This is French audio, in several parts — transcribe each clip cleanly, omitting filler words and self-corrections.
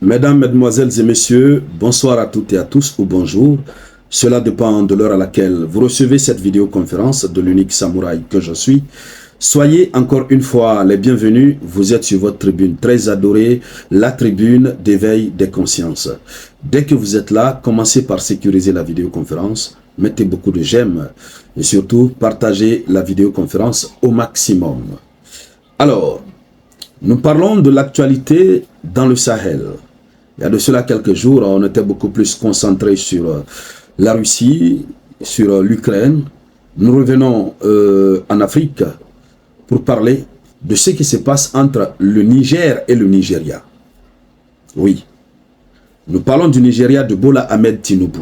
Mesdames, Mesdemoiselles et Messieurs, bonsoir à toutes et à tous ou bonjour. Cela dépend de l'heure à laquelle vous recevez cette vidéoconférence de l'unique samouraï que je suis. Soyez encore une fois les bienvenus. Vous êtes sur votre tribune très adorée, la tribune d'éveil des consciences. Dès que vous êtes là, commencez par sécuriser la vidéoconférence. Mettez beaucoup de j'aime et surtout partagez la vidéoconférence au maximum. Alors, nous parlons de l'actualité dans le Sahel. Il y a de cela quelques jours, on était beaucoup plus concentré sur la Russie, sur l'Ukraine. Nous revenons en Afrique pour parler de ce qui se passe entre le Niger et le Nigeria. Oui, nous parlons du Nigeria de Bola Ahmed Tinubu.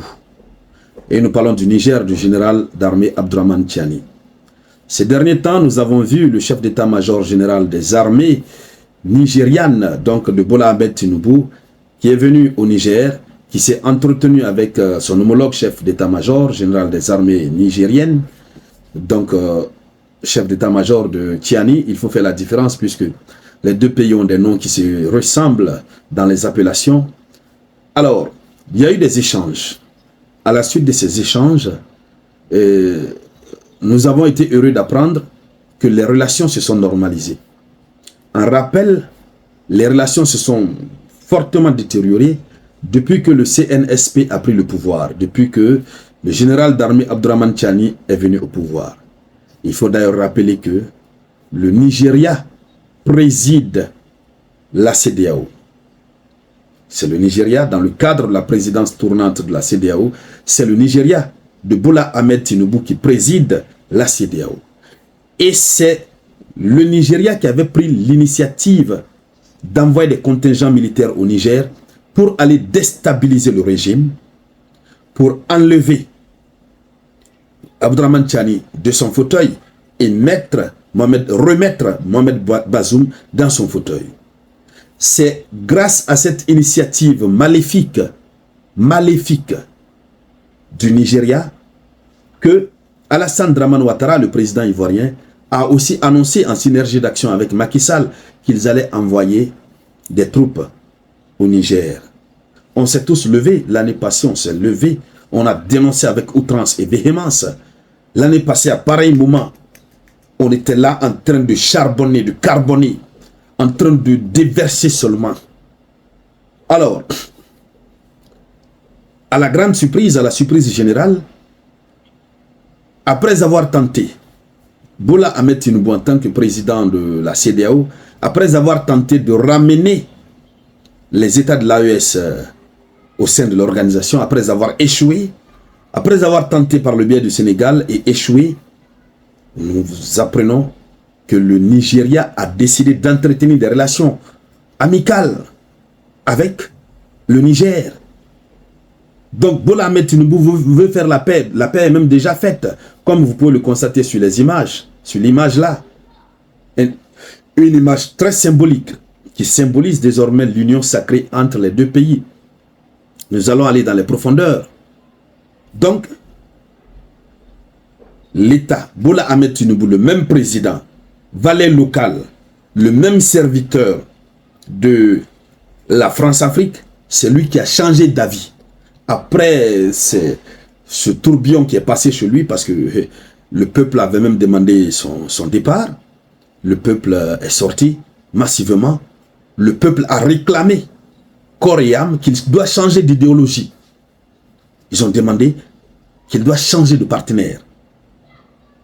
Et nous parlons du Niger du général d'armée Abdourahmane Tiani. Ces derniers temps, nous avons vu le chef d'état-major général des armées nigérianes, donc de Bola Ahmed Tinubu, qui est venu au Niger, qui s'est entretenu avec son homologue chef d'état-major général des armées nigériennes, donc chef d'état-major de Tiani. Il faut faire la différence puisque les deux pays ont des noms qui se ressemblent dans les appellations. Alors, il y a eu des échanges. À la suite de ces échanges, nous avons été heureux d'apprendre que les relations se sont normalisées. En rappel, les relations se sont fortement détériorées depuis que le CNSP a pris le pouvoir, depuis que le général d'armée Abdourahmane Tiani est venu au pouvoir. Il faut d'ailleurs rappeler que le Nigeria préside la CEDEAO. C'est le Nigeria, dans le cadre de la présidence tournante de la CEDEAO, c'est le Nigeria de Bola Ahmed Tinubu qui préside la CEDEAO. Et c'est le Nigeria qui avait pris l'initiative d'envoyer des contingents militaires au Niger pour aller déstabiliser le régime, pour enlever Abdourahmane Tiani de son fauteuil et remettre Mohamed Bazoum dans son fauteuil. C'est grâce à cette initiative maléfique du Nigeria que Alassane Dramane Ouattara, le président ivoirien, a aussi annoncé en synergie d'action avec Macky Sall qu'ils allaient envoyer des troupes au Niger. On s'est tous levés, l'année passée on s'est levé, on a dénoncé avec outrance et véhémence. L'année passée, à pareil moment, on était là en train de charbonner, de carbonner, en train de déverser seulement. Alors, à la grande surprise, à la surprise générale, après avoir tenté, Bola Ahmed Tinubu en tant que président de la CEDEAO, après avoir tenté de ramener les États de l'AES au sein de l'organisation, après avoir échoué, après avoir tenté par le biais du Sénégal et échoué, nous apprenons que le Nigeria a décidé d'entretenir des relations amicales avec le Niger. Donc Bola Ahmed Tinubu veut faire la paix. La paix est même déjà faite, comme vous pouvez le constater sur les images, sur l'image là. Une image très symbolique qui symbolise désormais l'union sacrée entre les deux pays. Nous allons aller dans les profondeurs. Donc, l'État, Bola Ahmed Tinubu, le même président, valet local, le même serviteur de la France-Afrique, c'est lui qui a changé d'avis. Après ce tourbillon qui est passé chez lui, parce que le peuple avait même demandé son départ, le peuple est sorti massivement, le peuple a réclamé corps et âme qu'il doit changer d'idéologie. Ils ont demandé qu'il doit changer de partenaire.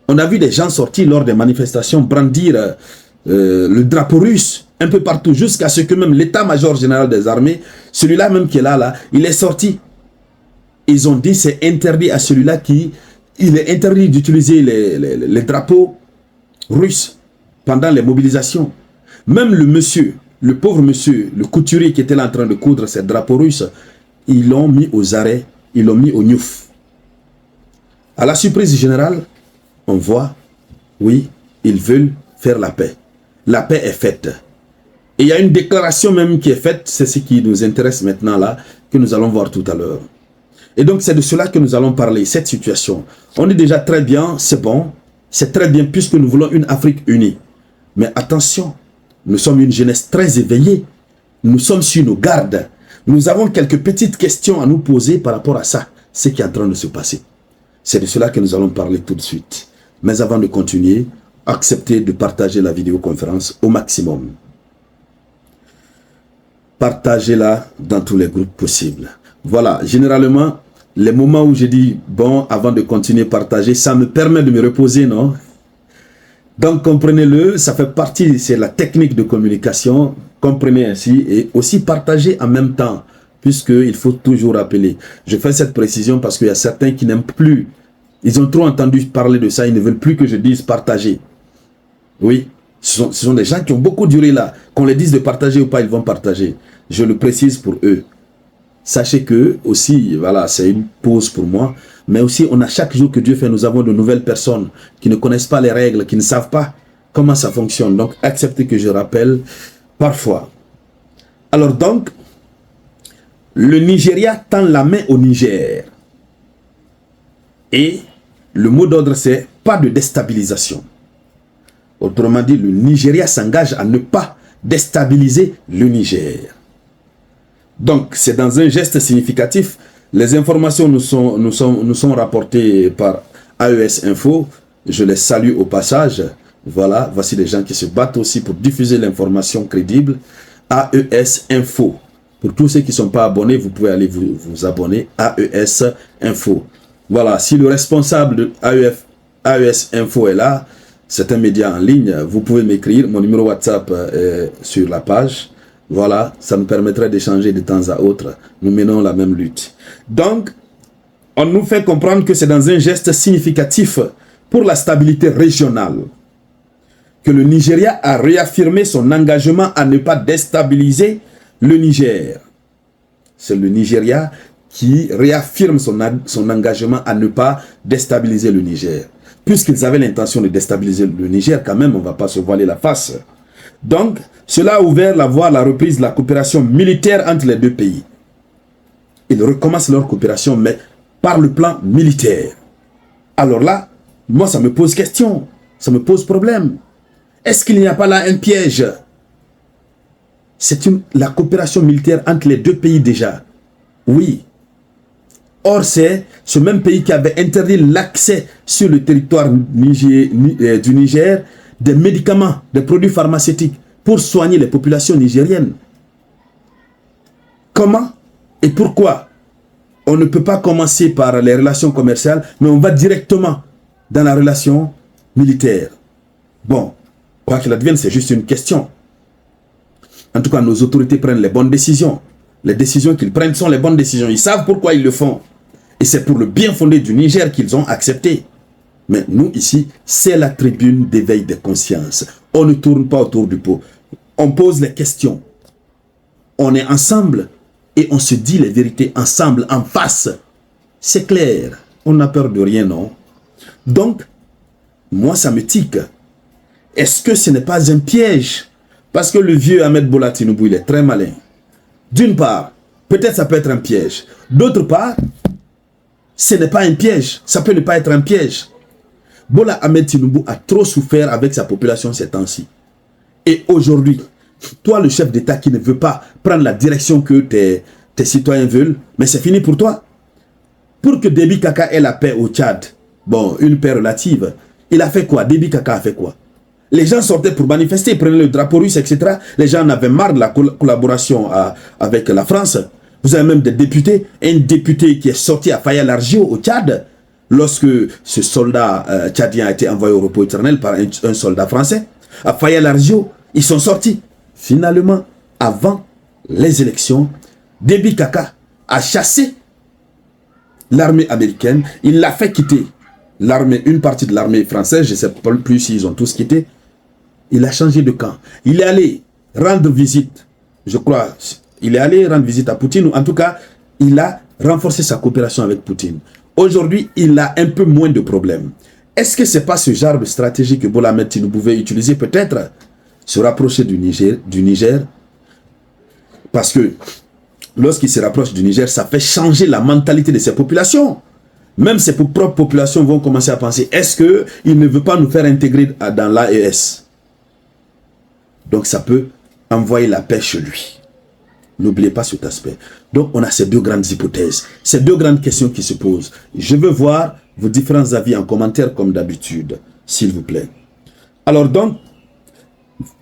On a vu des gens sortis lors des manifestations brandir le drapeau russe un peu partout, jusqu'à ce que même l'état-major général des armées, celui-là même qui est là, il est sorti. Ils ont dit c'est interdit à celui-là il est interdit d'utiliser les drapeaux russes pendant les mobilisations. Même le monsieur, le pauvre monsieur, le couturier qui était là en train de coudre ces drapeaux russes, ils l'ont mis aux arrêts, ils l'ont mis au gnouf. À la surprise générale, on voit, oui, ils veulent faire la paix. La paix est faite. Et il y a une déclaration même qui est faite, c'est ce qui nous intéresse maintenant là, que nous allons voir tout à l'heure. Et donc c'est de cela que nous allons parler, cette situation. On est déjà très bien, c'est bon, c'est très bien puisque nous voulons une Afrique unie. Mais attention, nous sommes une jeunesse très éveillée, nous sommes sur nos gardes. Nous avons quelques petites questions à nous poser par rapport à ça, ce qui est en train de se passer. C'est de cela que nous allons parler tout de suite. Mais avant de continuer, acceptez de partager la vidéoconférence au maximum. Partagez-la dans tous les groupes possibles. Voilà, généralement, les moments où je dis, bon, avant de continuer, partager, ça me permet de me reposer, non? Donc, comprenez-le, ça fait partie, c'est la technique de communication. Comprenez ainsi et aussi partager en même temps, puisqu'il faut toujours rappeler. Je fais cette précision parce qu'il y a certains qui n'aiment plus. Ils ont trop entendu parler de ça, ils ne veulent plus que je dise partager. Oui, ce sont des gens qui ont beaucoup duré là. Qu'on les dise de partager ou pas, ils vont partager. Je le précise pour eux. Sachez que aussi, voilà, c'est une pause pour moi. Mais aussi, on a chaque jour que Dieu fait, nous avons de nouvelles personnes qui ne connaissent pas les règles, qui ne savent pas comment ça fonctionne. Donc, acceptez que je rappelle parfois. Alors donc, le Nigeria tend la main au Niger. Et le mot d'ordre, c'est pas de déstabilisation. Autrement dit, le Nigeria s'engage à ne pas déstabiliser le Niger. Donc, c'est dans un geste significatif. Les informations nous sont rapportées par AES Info. Je les salue au passage. Voilà, voici les gens qui se battent aussi pour diffuser l'information crédible. AES Info. Pour tous ceux qui ne sont pas abonnés, vous pouvez aller vous abonner. AES Info. Voilà, si le responsable de AES Info est là, c'est un média en ligne, vous pouvez m'écrire. Mon numéro WhatsApp est sur la page. Voilà, ça nous permettrait d'échanger de temps à autre. Nous menons la même lutte. Donc, on nous fait comprendre que c'est dans un geste significatif pour la stabilité régionale que le Nigeria a réaffirmé son engagement à ne pas déstabiliser le Niger. C'est le Nigeria qui réaffirme son engagement à ne pas déstabiliser le Niger. Puisqu'ils avaient l'intention de déstabiliser le Niger, quand même, on ne va pas se voiler la face. Donc, cela a ouvert la voie à la reprise de la coopération militaire entre les deux pays. Ils recommencent leur coopération, mais par le plan militaire. Alors là, moi, ça me pose question, ça me pose problème. Est-ce qu'il n'y a pas là un piège? C'est la coopération militaire entre les deux pays déjà. Oui. Or, c'est ce même pays qui avait interdit l'accès sur le territoire du Niger des médicaments, des produits pharmaceutiques pour soigner les populations nigériennes. Comment et pourquoi on ne peut pas commencer par les relations commerciales, mais on va directement dans la relation militaire? Bon, quoi qu'il advienne, c'est juste une question. En tout cas, nos autorités prennent les bonnes décisions. Les décisions qu'ils prennent sont les bonnes décisions. Ils savent pourquoi ils le font. Et c'est pour le bien fondé du Niger qu'ils ont accepté. Mais nous, ici, c'est la tribune d'éveil des consciences. On ne tourne pas autour du pot. On pose les questions. On est ensemble et on se dit les vérités ensemble, en face. C'est clair. On n'a peur de rien, non? Donc, moi, ça me tique. Est-ce que ce n'est pas un piège? Parce que le vieux Ahmed Bola Tinubu, il est très malin. D'une part, peut-être ça peut être un piège. D'autre part, ce n'est pas un piège. Ça peut ne pas être un piège. Bola Ahmed Tinubu a trop souffert avec sa population ces temps-ci. Et aujourd'hui, toi le chef d'État qui ne veut pas prendre la direction que tes citoyens veulent, mais c'est fini pour toi. Pour que Déby Kaka ait la paix au Tchad, bon, une paix relative, il a fait quoi? Déby Kaka a fait quoi? Les gens sortaient pour manifester, ils prenaient le drapeau russe, etc. Les gens en avaient marre de la collaboration avec la France. Vous avez même des députés, un député qui est sorti à Faya-Largeau au Tchad, lorsque ce soldat tchadien a été envoyé au repos éternel par un soldat français. À Faya-Largeau, ils sont sortis. Finalement, avant les élections, Déby Kaka a chassé l'armée américaine. Il l'a fait quitter l'armée, une partie de l'armée française, je ne sais pas plus s'ils ont tous quitté. Il a changé de camp. Il est allé rendre visite, je crois, il est allé rendre visite à Poutine, ou en tout cas, il a renforcé sa coopération avec Poutine. Aujourd'hui, il a un peu moins de problèmes. Est-ce que ce n'est pas ce genre de stratégie que Bola Ahmed Tinubu pouvait utiliser peut-être? Se rapprocher du Niger, parce que lorsqu'il se rapproche du Niger, ça fait changer la mentalité de ses populations. Même ses propres populations vont commencer à penser, est-ce qu'il ne veut pas nous faire intégrer dans l'AES? Donc ça peut envoyer la paix chez lui. N'oubliez pas cet aspect. Donc, on a ces deux grandes hypothèses, ces deux grandes questions qui se posent. Je veux voir vos différents avis en commentaire comme d'habitude, s'il vous plaît. Alors donc,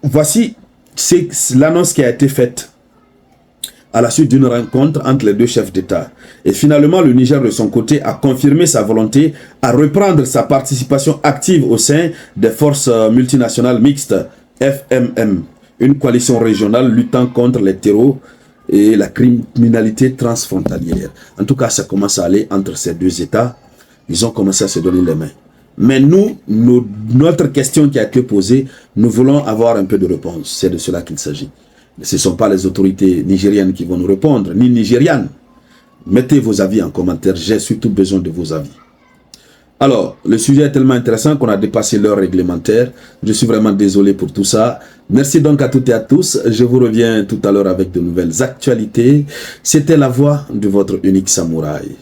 voici l'annonce qui a été faite à la suite d'une rencontre entre les deux chefs d'État. Et finalement, le Niger, de son côté, a confirmé sa volonté à reprendre sa participation active au sein des forces multinationales mixtes FMM, une coalition régionale luttant contre les terreaux et la criminalité transfrontalière. En tout cas, ça commence à aller entre ces deux États. Ils ont commencé à se donner les mains. Mais nous, notre question qui a été posée, nous voulons avoir un peu de réponse. C'est de cela qu'il s'agit. Ce ne sont pas les autorités nigériennes qui vont nous répondre, ni nigérianes. Mettez vos avis en commentaire, j'ai surtout besoin de vos avis. Alors, le sujet est tellement intéressant qu'on a dépassé l'heure réglementaire. Je suis vraiment désolé pour tout ça. Merci donc à toutes et à tous. Je vous reviens tout à l'heure avec de nouvelles actualités. C'était la voix de votre unique samouraï.